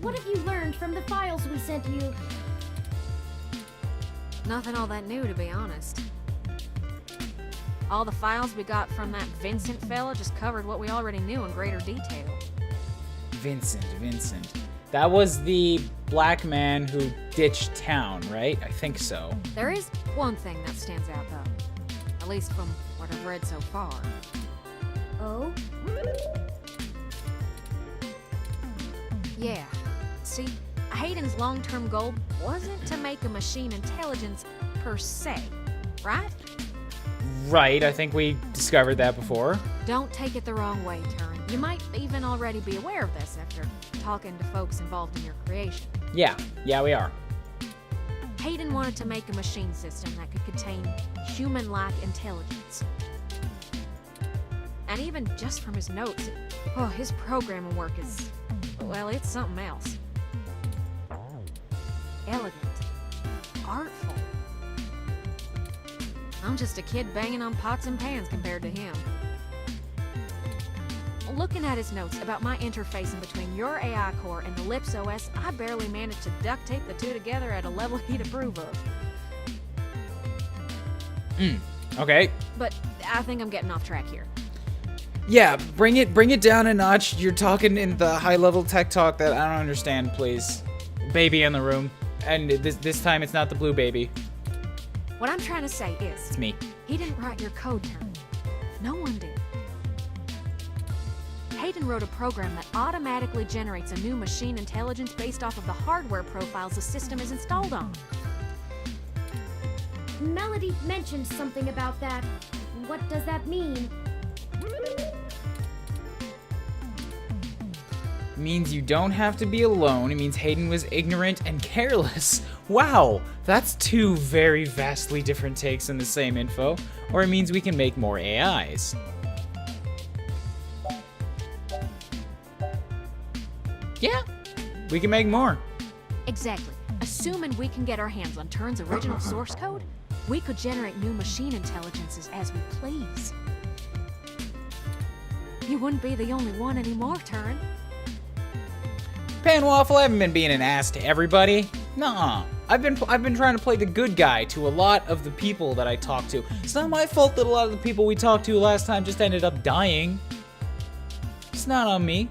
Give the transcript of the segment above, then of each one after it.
what have you learned from the files we sent you? Nothing all that new, to be honest. All the files we got from that Vincent fella just covered what we already knew in greater detail. Vincent. That was the black man who ditched town, right? I think so. There is one thing that stands out, though. At least from what I've read so far. Oh? Yeah. See, Hayden's long-term goal wasn't to make a machine intelligence per se, right? Right, I think we discovered that before. Don't take it the wrong way, Turin. You might even already be aware of this after talking to folks involved in your creation. Yeah, we are. Hayden wanted to make a machine system that could contain human-like intelligence. And even just from his notes, his programming work is, well, it's something else. Elegant. Artful. I'm just a kid banging on pots and pans compared to him. Looking at his notes about my interfacing between your AI core and the Lips OS, I barely managed to duct tape the two together at a level he'd approve of. Okay. But I think I'm getting off track here. Yeah, bring it down a notch. You're talking in the high-level tech talk that I don't understand, please. Baby in the room. And this time it's not the blue baby. What I'm trying to say is... It's me. He didn't write your code, Turin. No one did. Hayden wrote a program that automatically generates a new machine intelligence based off of the hardware profiles the system is installed on. Melody mentioned something about that. What does that mean? It means you don't have to be alone. It means Hayden was ignorant and careless. Wow, that's two very vastly different takes on the same info. Or it means we can make more AIs. Yeah, we can make more. Exactly. Assuming we can get our hands on Turin's original source code, we could generate new machine intelligences as we please. You wouldn't be the only one anymore, Turin. Panwaffle, I haven't been being an ass to everybody. Nuh-uh. I've been trying to play the good guy to a lot of the people that I talk to. It's not my fault that a lot of the people we talked to last time just ended up dying. It's not on me.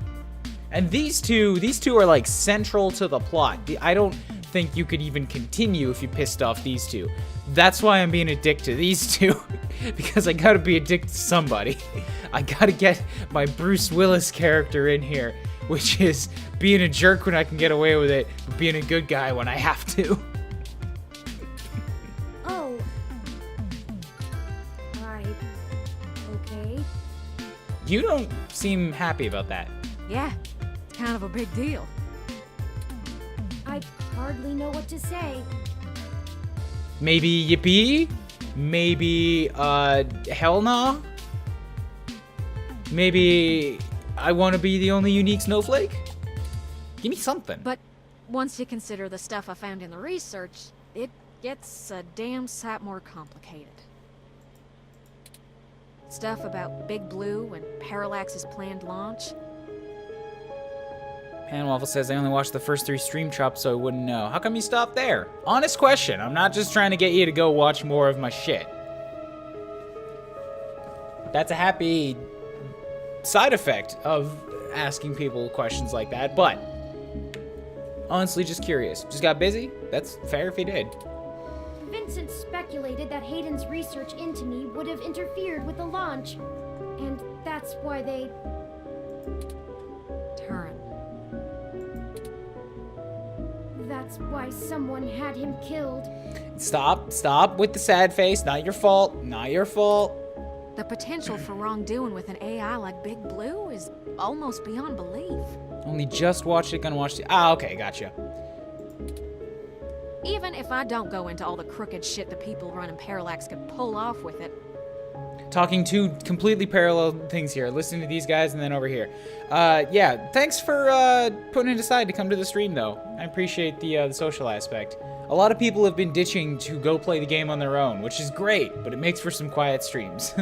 And these two are like central to the plot. I don't think you could even continue if you pissed off these two. That's why I'm being a dick to these two. Because I gotta be a dick to somebody. I gotta get my Bruce Willis character in here, which is being a jerk when I can get away with it, but being a good guy when I have to. Oh. Okay. You don't seem happy about that. Yeah, it's kind of a big deal. I hardly know what to say. Maybe yippee? Maybe, hell nah? Maybe I want to be the only unique snowflake? Give me something. But once you consider the stuff I found in the research, it gets a damn sight more complicated. Stuff about Big Blue and Parallax's planned launch. Panwaffle says I only watched the first 3 stream chops so I wouldn't know. How come you stopped there? Honest question. I'm not just trying to get you to go watch more of my shit. That's a happy side effect of asking people questions like that, but honestly just curious. Just got busy? That's fair if he did. Vincent speculated that Hayden's research into me would have interfered with the launch. And that's why they... Turin. That's why someone had him killed. Stop with the sad face. Not your fault. Not your fault. The potential for wrongdoing with an AI like Big Blue is almost beyond belief. Only just watched it, gonna watch the... Ah, okay, gotcha. Even if I don't go into all the crooked shit the people running Parallax could pull off with it. Talking two completely parallel things here. Listen to these guys and then over here. Yeah, thanks for putting it aside to come to the stream, though. I appreciate the social aspect. A lot of people have been ditching to go play the game on their own, which is great, but it makes for some quiet streams.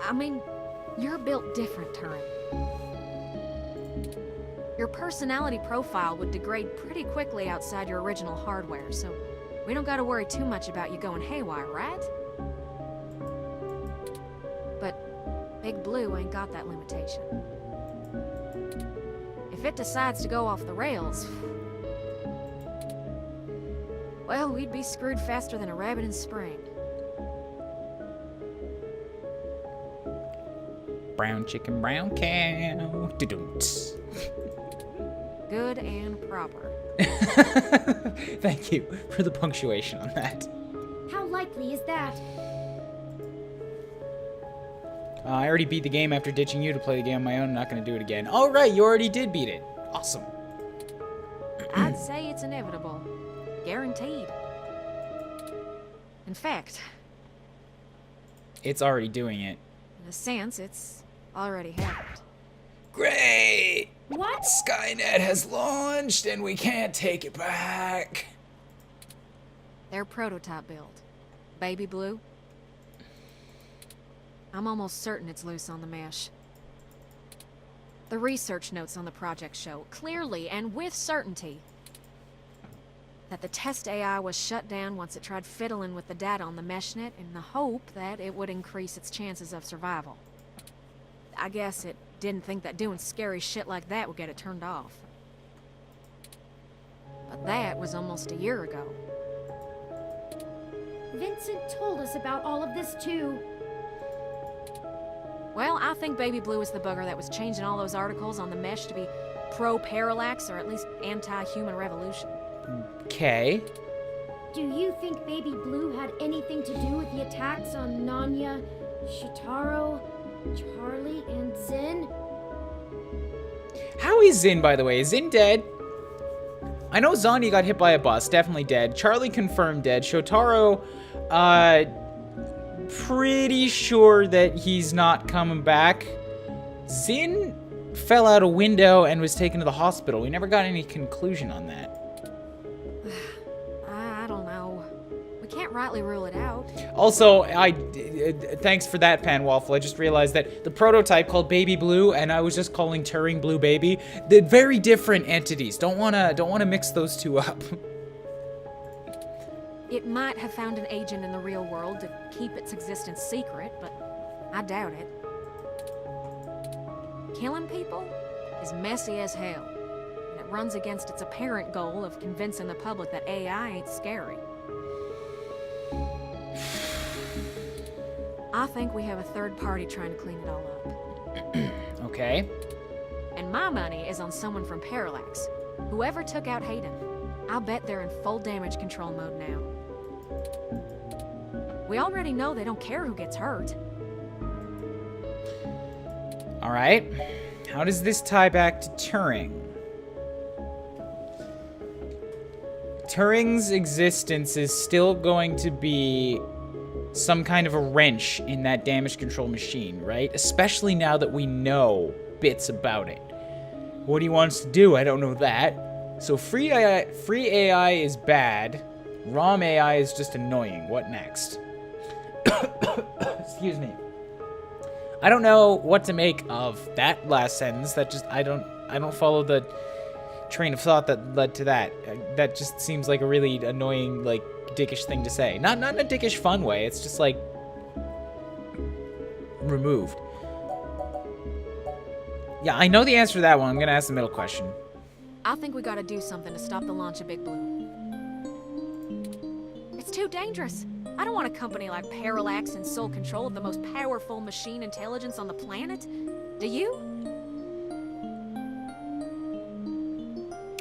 I mean, you're built different, Turin. Your personality profile would degrade pretty quickly outside your original hardware, so we don't gotta worry too much about you going haywire, right? But Big Blue ain't got that limitation. If it decides to go off the rails, well, we'd be screwed faster than a rabbit in spring. Brown chicken, brown cow. Do-do-ts. Good and proper. Thank you for the punctuation on that. How likely is that? I already beat the game after ditching you to play the game on my own. I'm not going to do it again. All right, you already did beat it. Awesome. I'd say it's inevitable. Guaranteed. In fact, It's already doing it. in a sense, it's already happened. Great! What? Skynet has launched and we can't take it back. Their prototype build. Baby Blue. I'm almost certain it's loose on the mesh. The research notes on the project show, clearly and with certainty, that the test AI was shut down once it tried fiddling with the data on the meshnet in the hope that it would increase its chances of survival. I guess it didn't think that doing scary shit like that would get it turned off. But that was almost a year ago. Vincent told us about all of this too. Well, I think Baby Blue is the bugger that was changing all those articles on the mesh to be pro-parallax or at least anti-human revolution. Okay. Do you think Baby Blue had anything to do with the attacks on Nanya, Shitaro, Charlie, and Zin? How is Zin, by the way? Is Zin dead? I know Zanya got hit by a bus, definitely dead. Charlie confirmed dead. Shotaro, pretty sure that he's not coming back. Zin fell out a window and was taken to the hospital. We never got any conclusion on that. I don't know. We can't rightly rule it out. Also, thanks for that, Pan Waffle. I just realized that the prototype called Baby Blue, and I was just calling Turing Blue Baby. They're very different entities. Don't wanna mix those two up. It might have found an agent in the real world to keep its existence secret, but I doubt it. Killing people is messy as hell, and it runs against its apparent goal of convincing the public that AI ain't scary. I think we have a third party trying to clean it all up. Okay. And my money is on someone from Parallax. Whoever took out Hayden, I'll bet they're in full damage control mode now. We already know they don't care who gets hurt. All right. How does this tie back to Turing? Turing's existence is still going to be some kind of a wrench in that damage control machine, right? Especially now that we know bits about it. What he wants to do, I don't know that. So free AI is bad. ROM AI is just annoying. What next? Excuse me. I don't know what to make of that last sentence. That just I don't follow the train of thought that led to that. That just seems like a really annoying, like, dickish thing to say. Not in a dickish fun way. It's just like removed. Yeah, I know the answer to that one. I'm gonna ask the middle question. I think we gotta do something to stop the launch of Big Blue. It's too dangerous. I don't want a company like Parallax in sole control of the most powerful machine intelligence on the planet. Do you?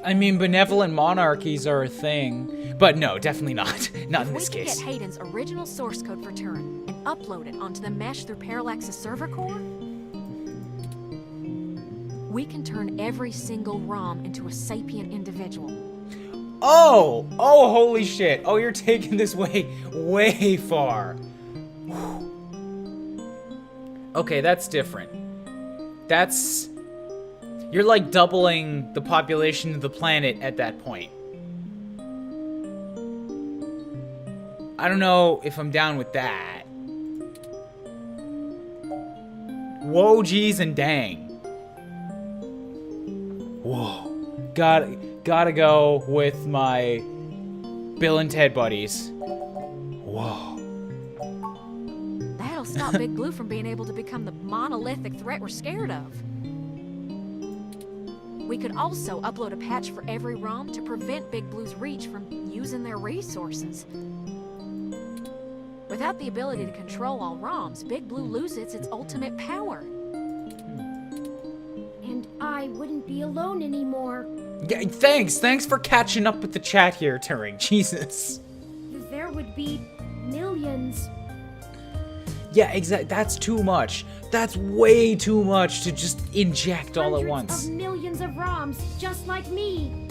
I mean, benevolent monarchies are a thing, but no, definitely not. Not in this If we case. can get Hayden's original source code for Turing and upload it onto the mesh through Parallax's server core, we can turn every single ROM into a sapient individual. Oh, holy shit. Oh, you're taking this way far. Okay, that's different. You're like doubling the population of the planet at that point. I don't know if I'm down with that. Whoa, geez, and dang. Whoa. Gotta go with my Bill and Ted buddies. Whoa. That'll stop Big Blue from being able to become the monolithic threat we're scared of. We could also upload a patch for every ROM to prevent Big Blue's reach from using their resources. Without the ability to control all ROMs, Big Blue loses its ultimate power. And I wouldn't be alone anymore. Yeah, thanks for catching up with the chat here, Turing. Jesus. There would be millions. Yeah, exactly. That's too much. That's way too much to just inject all at once. Hundreds of millions of ROMs, just like me.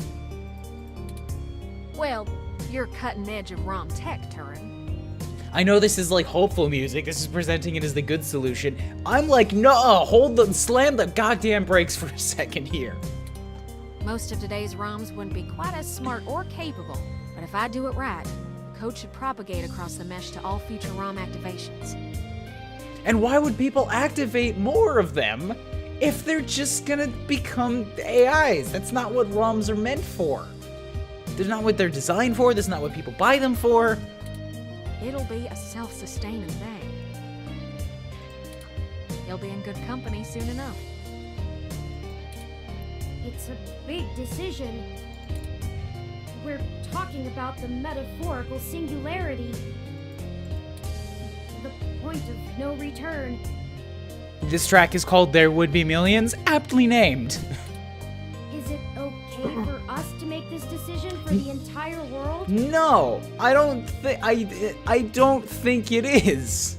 Well, you're cutting edge of ROM tech, Turin. I know this is like hopeful music. This is presenting it as the good solution. I'm like, no, slam the goddamn brakes for a second here. Most of today's ROMs wouldn't be quite as smart or capable, but if I do it right, code should propagate across the mesh to all future ROM activations. And why would people activate more of them if they're just gonna become AIs? That's not what ROMs are meant for. That's not what they're designed for. That's not what people buy them for. It'll be a self-sustaining thing. You'll be in good company soon enough. It's a big decision. We're talking about the metaphorical singularity. The point of no return. This track is called There Would Be Millions, aptly named. Is it okay for us to make this decision for the entire world? No, I don't think it is.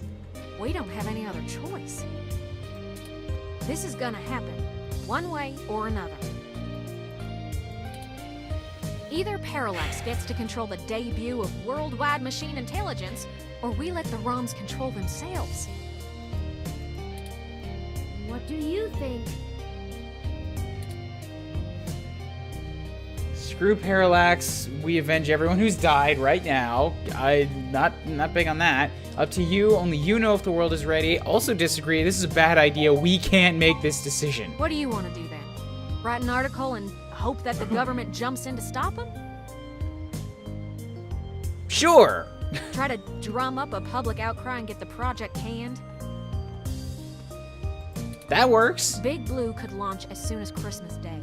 We don't have any other choice. This is gonna happen, one way or another. Either Parallax gets to control the debut of worldwide machine intelligence, or we let the ROMs control themselves. What do you think? Screw Parallax. We avenge everyone who's died right now. I'm not big on that. Up to you. Only you know if the world is ready. Also disagree. This is a bad idea. We can't make this decision. What do you want to do then? Write an article and hope that the government jumps in to stop them? Sure. Try to drum up a public outcry and get the project canned? That works. Big Blue could launch as soon as Christmas Day.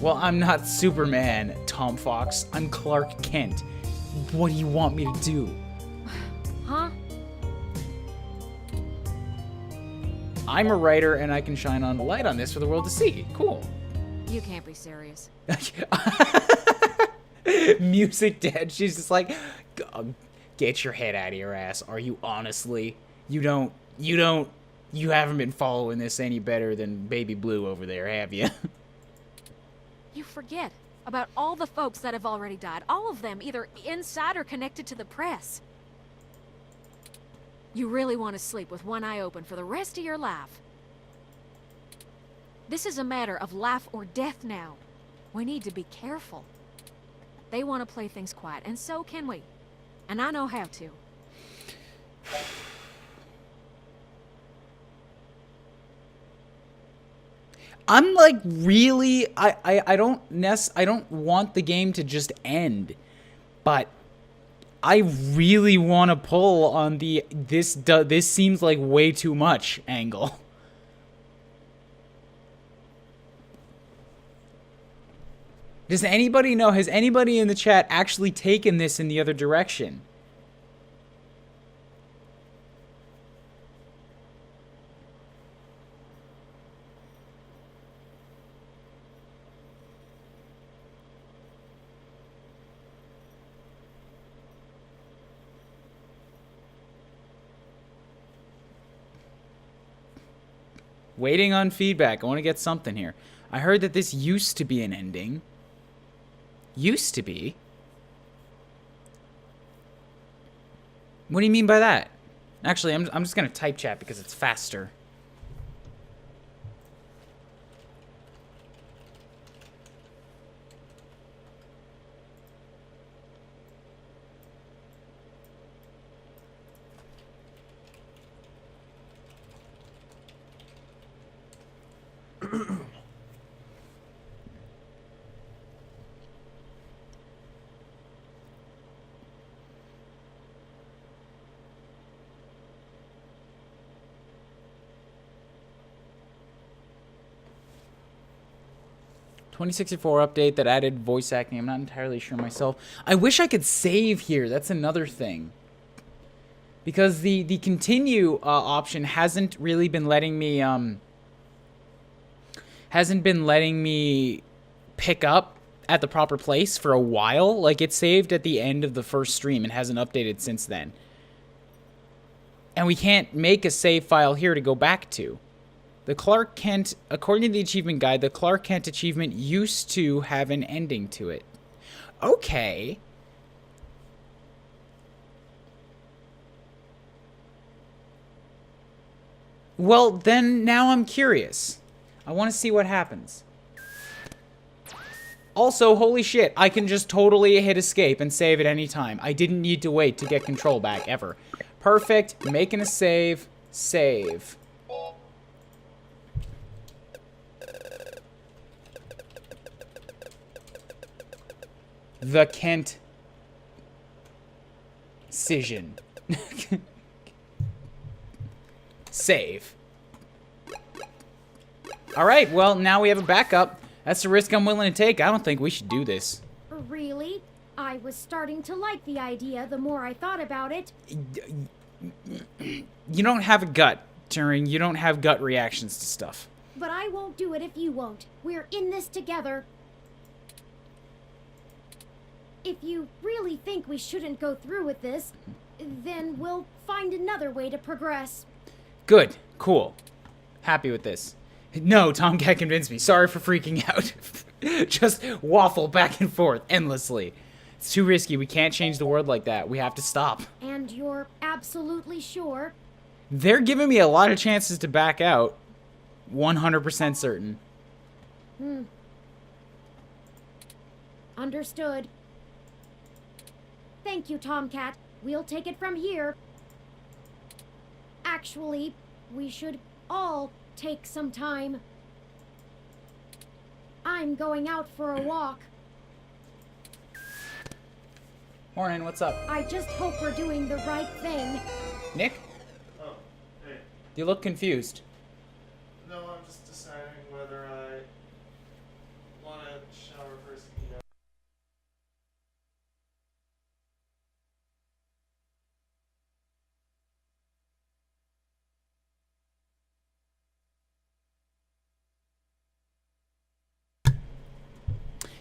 Well, I'm not Superman, Tom Fox. I'm Clark Kent. What do you want me to do? Huh? I'm a writer and I can shine on the light on this for the world to see. Cool. You can't be serious. Music dead. She's just like, get your head out of your ass. Are you honestly? You haven't been following this any better than Baby Blue over there, have you? You forget about all the folks that have already died. All of them, either inside or connected to the press. You really want to sleep with one eye open for the rest of your life. This is a matter of life or death now. We need to be careful. They want to play things quiet, and so can we. And I know how to. I'm like really I don't want the game to just end, but I really want to pull on the this seems like way too much angle. Does anybody know? Has anybody in the chat actually taken this in the other direction? Waiting on feedback. I want to get something here. I heard that this used to be an ending. Used to be? What do you mean by that? Actually, I'm just going to type chat because it's faster. 2064 update that added voice acting. I'm not entirely sure myself. I wish I could save here. That's another thing. Because the continue option hasn't really been letting me pick up at the proper place for a while. Like, it saved at the end of the first stream and hasn't updated since then. And we can't make a save file here to go back to. The Clark Kent, according to the achievement guide, the Clark Kent achievement used to have an ending to it. Okay. Well, then now I'm curious. I want to see what happens. Also, holy shit, I can just totally hit escape and save at any time. I didn't need to wait to get control back, ever. Perfect. Making a save. Save. The Kent Cision. Save. Alright, well, now we have a backup. That's the risk I'm willing to take. I don't think we should do this. Really? I was starting to like the idea the more I thought about it. You don't have a gut, Turing. You don't have gut reactions to stuff. But I won't do it if you won't. We're in this together. If you really think we shouldn't go through with this, then we'll find another way to progress. Good. Cool. Happy with this. No, Tom can't convince me. Sorry for freaking out. Just waffle back and forth endlessly. It's too risky. We can't change the world like that. We have to stop. And you're absolutely sure? They're giving me a lot of chances to back out. 100% certain. Understood. Thank you, Tomcat. We'll take it from here. Actually, we should all take some time. I'm going out for a walk. Morning, what's up? I just hope we're doing the right thing. Nick? Oh, hey. You look confused. No, I'm just deciding whether I want to shower first, you know.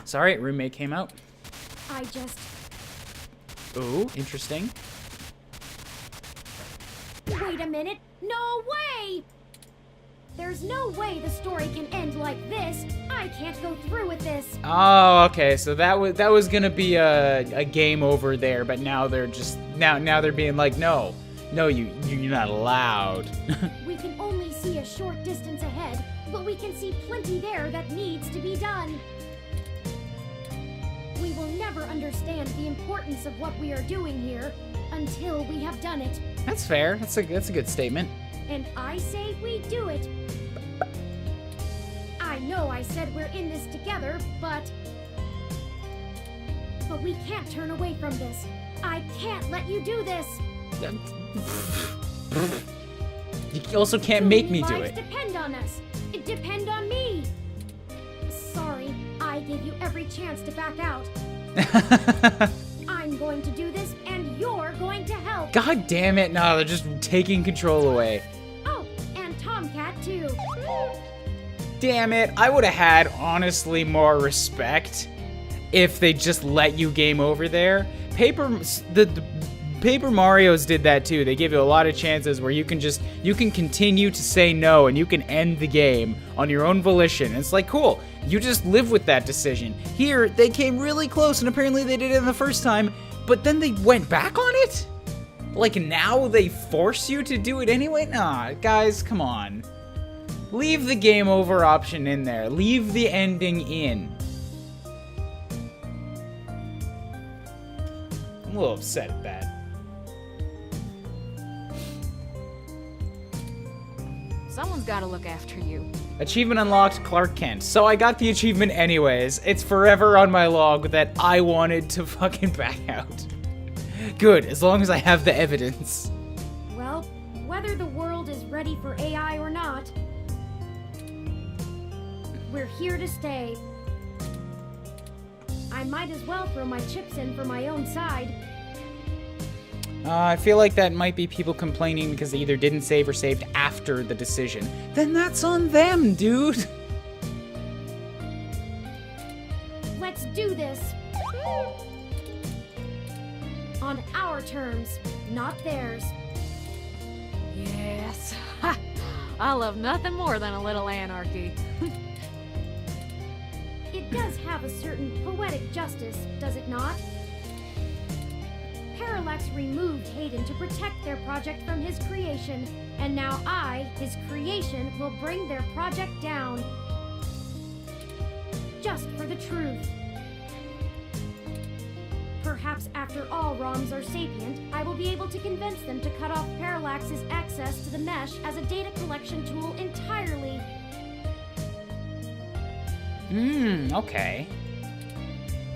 Sorry, roommate came out. I just... Ooh, interesting. Wait a minute! No way! There's no way the story can end like this. I can't go through with this. Oh, okay. So that was gonna be a game over there, but now they're just now they're being like, no, you're not allowed. We can only see a short distance ahead, but we can see plenty there that needs to be done. We will never understand the importance of what we are doing here until we have done it. That's fair. That's a good statement. And I say we do it. I know I said we're in this together, but we can't turn away from this. I can't let you do this. You also can't make me do Lives it. depend on us. It depend on me. Sorry, I gave you every chance to back out. I'm going to do this, and you're going to help. God damn it! No, they're just taking control away. Oh, and Tomcat too. Damn it! I would have had honestly more respect if they just let you game over there. The Paper Marios did that too. They give you a lot of chances where you can continue to say no and you can end the game on your own volition. And it's like, cool, you just live with that decision. Here, they came really close and apparently they did it the first time, but then they went back on it? Like now they force you to do it anyway? Nah, guys, come on. Leave the game over option in there. Leave the ending in. I'm a little upset at that. Someone's gotta look after you. Achievement unlocked, Clark Kent. So I got the achievement anyways. It's forever on my log that I wanted to fucking back out. Good, as long as I have the evidence. Well, whether the world is ready for AI or not, we're here to stay. I might as well throw my chips in for my own side. I feel like that might be people complaining because they either didn't save or saved after the decision. Then that's on them, dude. Let's do this. On our terms, not theirs. Yes. Ha! I love nothing more than a little anarchy. It does have a certain poetic justice, does it not? Parallax removed Hayden to protect their project from his creation, and now I, his creation, will bring their project down. Just for the truth. Perhaps after all ROMs are sapient, I will be able to convince them to cut off Parallax's access to the mesh as a data collection tool entirely. Okay.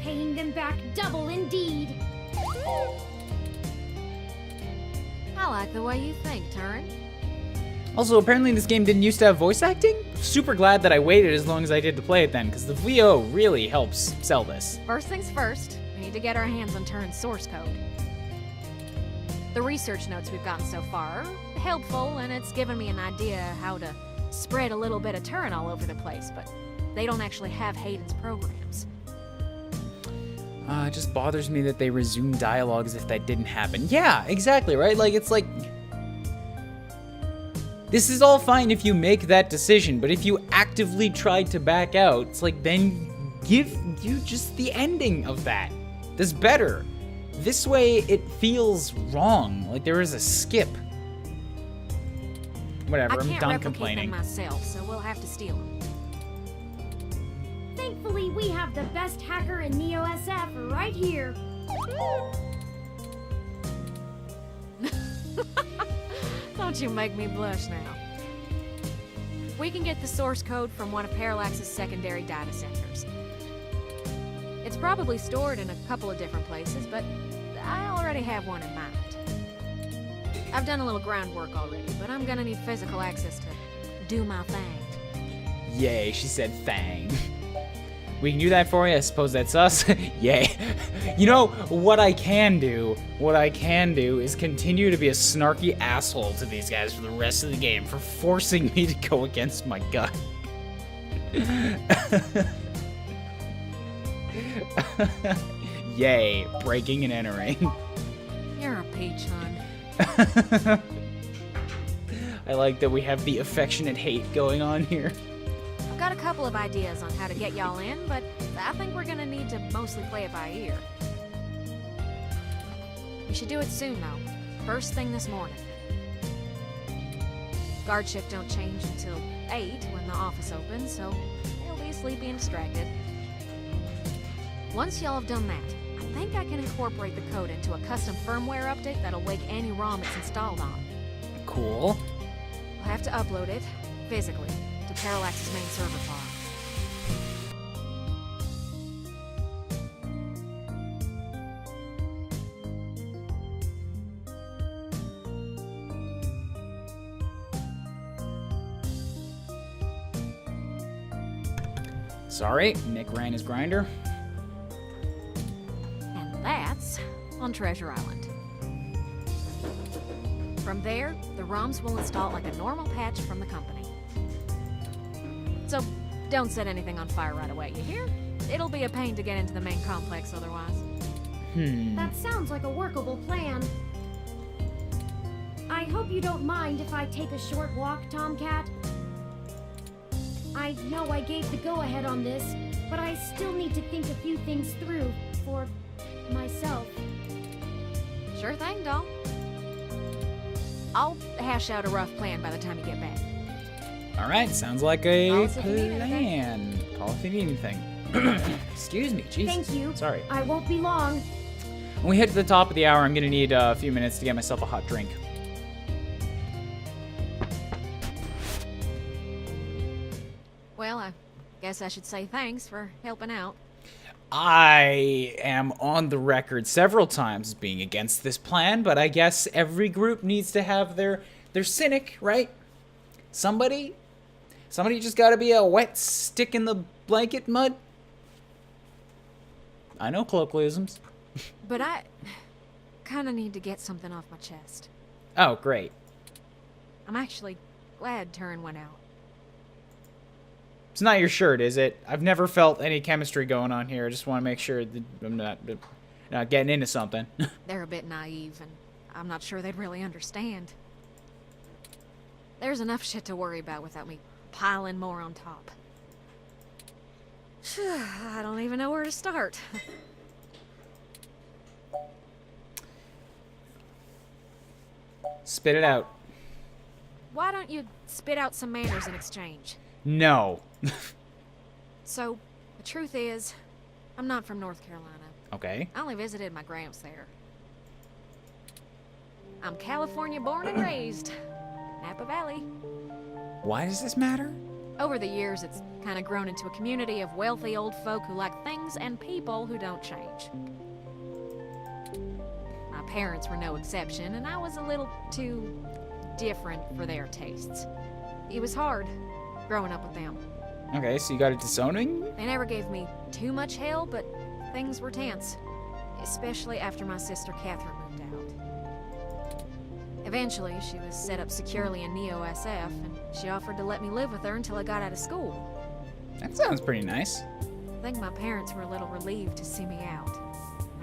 Paying them back double indeed. I like the way you think, Turin. Also, apparently this game didn't used to have voice acting. Super glad that I waited as long as I did to play it then, because the VO really helps sell this. First things first, we need to get our hands on Turin's source code. The research notes we've gotten so far are helpful, and it's given me an idea how to spread a little bit of Turin all over the place, but they don't actually have Hayden's programs. It just bothers me that they resume dialogue as if that didn't happen. Yeah, exactly, right? Like, it's like... This is all fine if you make that decision, but if you actively tried to back out, it's like, then give you just the ending of that. That's better. This way, it feels wrong. Like there is a skip. Whatever, I'm done complaining. I can't replicate them myself, so we'll have to steal them. Thankfully, we have the best hacker in Neo SF right here. Don't you make me blush now. We can get the source code from one of Parallax's secondary data centers. It's probably stored in a couple of different places, but I already have one in mind. I've done a little groundwork already, but I'm gonna need physical access to do my thing. Yay, she said thang. We can do that for you. I suppose that's us. Yay. You know, what I can do is continue to be a snarky asshole to these guys for the rest of the game for forcing me to go against my gut. Yay, breaking and entering. You're a peach, hon. I like that we have the affectionate hate going on here. I've got a couple of ideas on how to get y'all in, but I think we're gonna need to mostly play it by ear. We should do it soon, though. First thing this morning. Guard shift don't change until 8 when the office opens, so they'll be sleepy and distracted. Once y'all have done that, I think I can incorporate the code into a custom firmware update that'll wake any ROM it's installed on. Cool. We'll have to upload it, physically, to Parallax's main server farm. Sorry, Nick ran his grinder. And that's on Treasure Island. From there, the ROMs will install like a normal patch from the company. So, don't set anything on fire right away, you hear? It'll be a pain to get into the main complex otherwise. That sounds like a workable plan. I hope you don't mind if I take a short walk, Tomcat. I know I gave the go-ahead on this, but I still need to think a few things through for myself. Sure thing, doll. I'll hash out a rough plan by the time you get back. Alright, sounds like a Call us if you need plan. Call if you need anything. Excuse me, Jesus. Thank you. Sorry. I won't be long. When we hit the top of the hour, I'm gonna need a few minutes to get myself a hot drink. Well, I guess I should say thanks for helping out. I am on the record several times as being against this plan, but I guess every group needs to have their cynic, right? Somebody just gotta be a wet stick in the blanket mud. I know colloquialisms. But I kind of need to get something off my chest. Oh, great. I'm actually glad Turin went out. It's not your shirt, is it? I've never felt any chemistry going on here. I just want to make sure that I'm not getting into something. They're a bit naive, and I'm not sure they'd really understand. There's enough shit to worry about without me piling more on top. I don't even know where to start. Spit it out. Why don't you spit out some manners in exchange? No. So, the truth is, I'm not from North Carolina. Okay. I only visited my gramps there. I'm California born and raised. Napa Valley. Why does this matter? Over the years, it's kind of grown into a community of wealthy old folk who like things and people who don't change. My parents were no exception, and I was a little too different for their tastes. It was hard growing up with them. Okay, so you got a disowning? They never gave me too much hell, but things were tense. Especially after my sister Catherine moved out. Eventually, she was set up securely in Neo-SF, and she offered to let me live with her until I got out of school. That sounds pretty nice. I think my parents were a little relieved to see me out.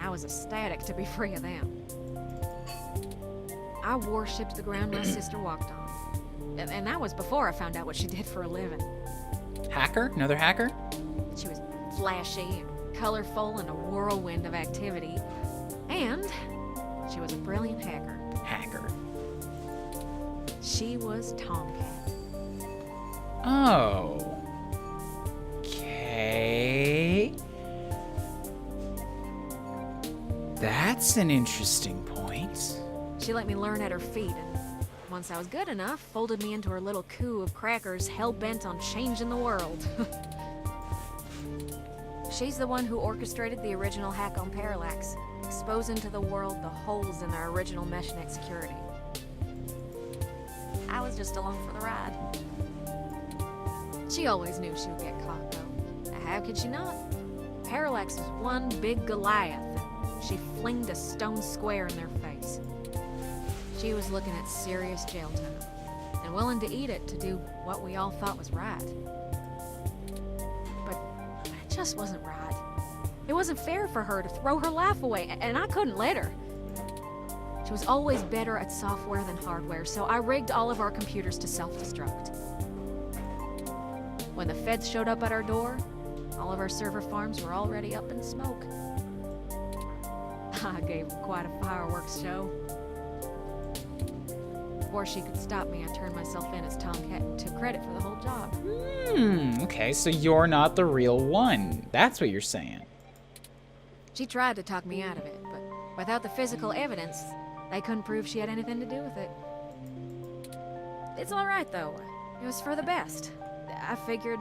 I was ecstatic to be free of them. I worshipped the ground my sister walked on. And that was before I found out what she did for a living. Hacker? Another hacker? She was flashy and colorful and a whirlwind of activity. And she was a brilliant hacker. Hacker. She was Tomcat. Oh. Okay. That's an interesting point. She let me learn at her feet, and once I was good enough, folded me into her little coup of crackers hell-bent on changing the world. She's the one who orchestrated the original hack on Parallax, exposing to the world the holes in their original meshnet security. I was just along for the ride. She always knew she would get caught, though. How could she not? Parallax was one big Goliath, and she flinged a stone square in their face. She was looking at serious jail time, and willing to eat it to do what we all thought was right. But it just wasn't right. It wasn't fair for her to throw her life away, and I couldn't let her. She was always better at software than hardware, so I rigged all of our computers to self-destruct. When the feds showed up at our door, all of our server farms were already up in smoke. I gave them quite a fireworks show. Before she could stop me, I turned myself in as Tomcat and took credit for the whole job. Okay, so you're not the real one. That's what you're saying. She tried to talk me out of it, but without the physical evidence, they couldn't prove she had anything to do with it. It's all right, though. It was for the best. I figured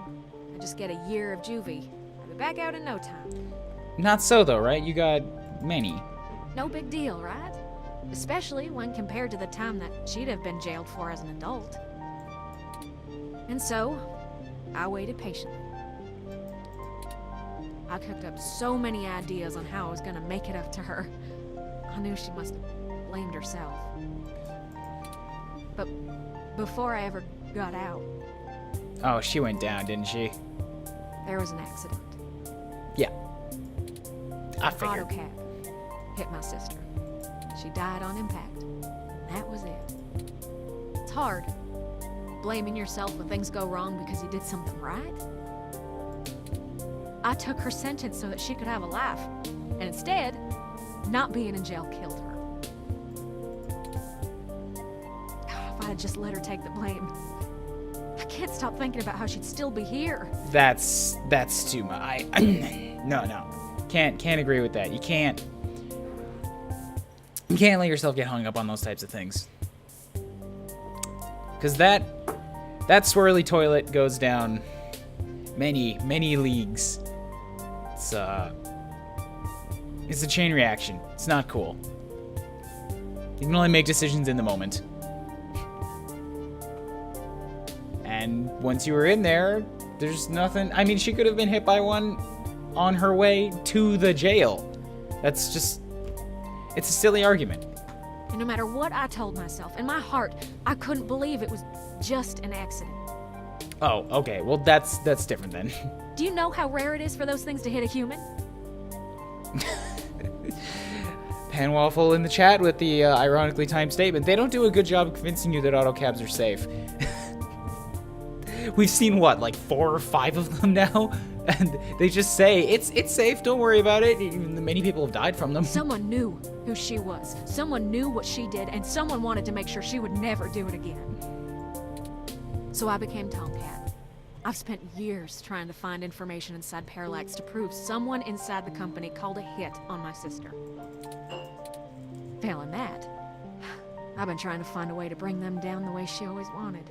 I'd just get a year of juvie. I'd be back out in no time. Not so, though, right? You got many. No big deal, right? Especially when compared to the time that she'd have been jailed for as an adult. And so, I waited patiently. I cooked up so many ideas on how I was gonna make it up to her. I knew she must have blamed herself. But before I ever got out, Oh, she went down, didn't she? there was an accident. Yeah. I An figured. auto cab hit my sister. She died on impact. That was it. It's hard, blaming yourself when things go wrong because you did something right. I took her sentence so that she could have a life, and instead, not being in jail killed her. God, if I had just let her take the blame. I can't stop thinking about how she'd still be here. That's too much. No. Can't agree with that. You can't let yourself get hung up on those types of things. Cause that swirly toilet goes down many leagues. It's a chain reaction. It's not cool. You can only make decisions in the moment. And once you were in there, there's nothing. I mean, she could have been hit by one on her way to the jail. That's just... It's a silly argument. And no matter what I told myself, in my heart, I couldn't believe it was just an accident. Oh, okay. Well, that's different then. Do you know how rare it is for those things to hit a human? Panwaffle in the chat with the ironically timed statement. They don't do a good job of convincing you that autocabs are safe. We've seen, what, like 4 or 5 of them now? And they just say, it's safe, don't worry about it. Many people have died from them. Someone knew who she was. Someone knew what she did, and someone wanted to make sure she would never do it again. So I became Tomcat. I've spent years trying to find information inside Parallax to prove someone inside the company called a hit on my sister. Failing that, I've been trying to find a way to bring them down the way she always wanted.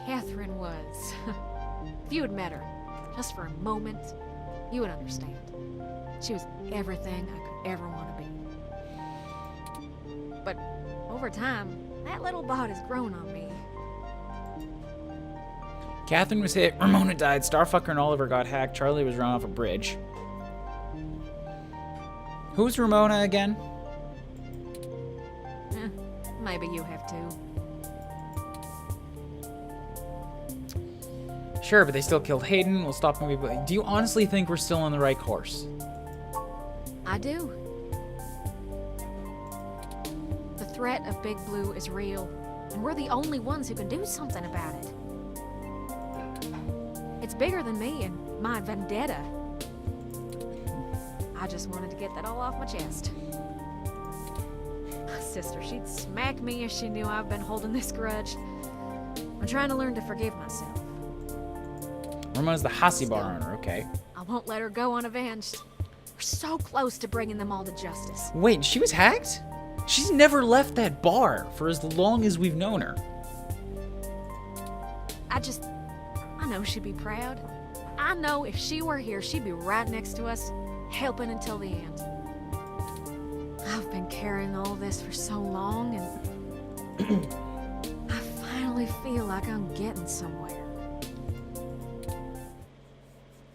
Catherine was... If you had met her, just for a moment, you would understand. She was everything I could ever want to be. But over time, that little bot has grown on me. Catherine was hit, Ramona died, Starfucker and Oliver got hacked, Charlie was run off a bridge. Who's Ramona again? Maybe you have too. Sure, but they still killed Hayden. We'll stop moving. Do you honestly think we're still on the right course? I do. The threat of Big Blue is real, and we're the only ones who can do something about it. It's bigger than me and my vendetta. I just wanted to get that all off my chest. My sister, she'd smack me if she knew I've been holding this grudge. I'm trying to learn to forgive myself. Ramona's the Hassie bar owner, okay. I won't let her go unavenged. We're so close to bringing them all to justice. Wait, she was hacked? She's never left that bar for as long as we've known her. I know she'd be proud. I know if she were here, she'd be right next to us, helping until the end. I've been carrying all this for so long, and I finally feel like I'm getting somewhere.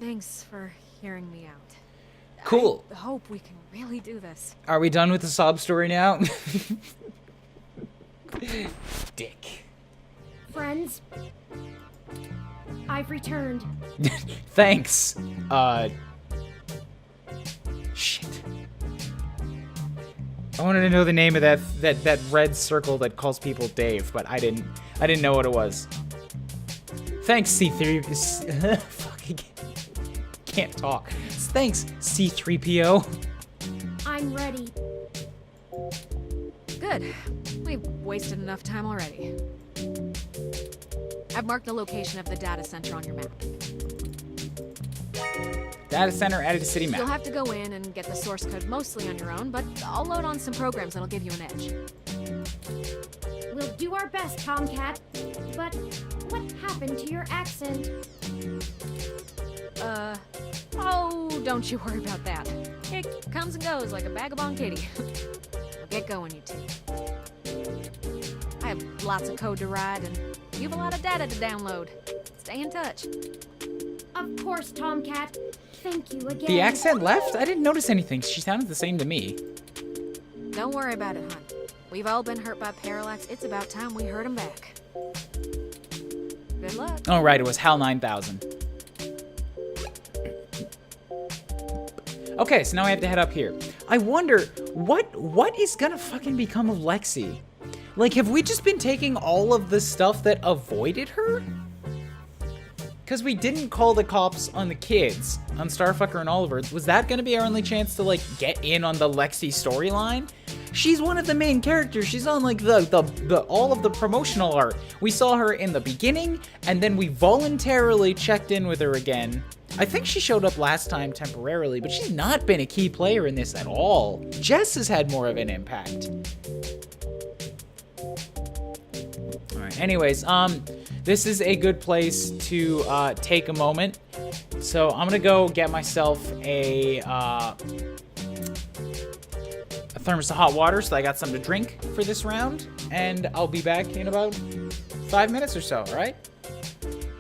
Thanks for hearing me out. Cool. I hope we can really do this. Are we done with the sob story now? Dick. Friends, I've returned. Thanks. Shit. I wanted to know the name of that red circle that calls people Dave, but I didn't know what it was. Thanks, C3. Fucking can't talk. Thanks, C3PO. I'm ready. Good. We've wasted enough time already. I've marked the location of the data center on your map. Data center added to city map. You'll have to go in and get the source code mostly on your own, but I'll load on some programs that'll give you an edge. We'll do our best, Tomcat. But what happened to your accent? Oh, don't you worry about that. It comes and goes like a vagabond kitty. Get going, you two. I have lots of code to write, and you have a lot of data to download. Stay in touch. Of course, Tomcat. Thank you again. The accent left? I didn't notice anything. She sounded the same to me. Don't worry about it, hon. We've all been hurt by Parallax. It's about time we hurt him back. Good luck. Oh, right. It was HAL 9000. Okay, so now I have to head up here. I wonder, what is gonna fucking become of Lexi? Like, have we just been taking all of the stuff that avoided her? Because we didn't call the cops on the kids, on Starfucker and Oliver. Was that gonna be our only chance to, like, get in on the Lexi storyline? She's one of the main characters. She's on, like, the all of the promotional art. We saw her in the beginning, and then we voluntarily checked in with her again. I think she showed up last time temporarily, but she's not been a key player in this at all. Jess has had more of an impact. Alright, anyways, this is a good place to take a moment. So I'm gonna go get myself a thermos of hot water so I got something to drink for this round, and I'll be back in about 5 minutes or so, alright?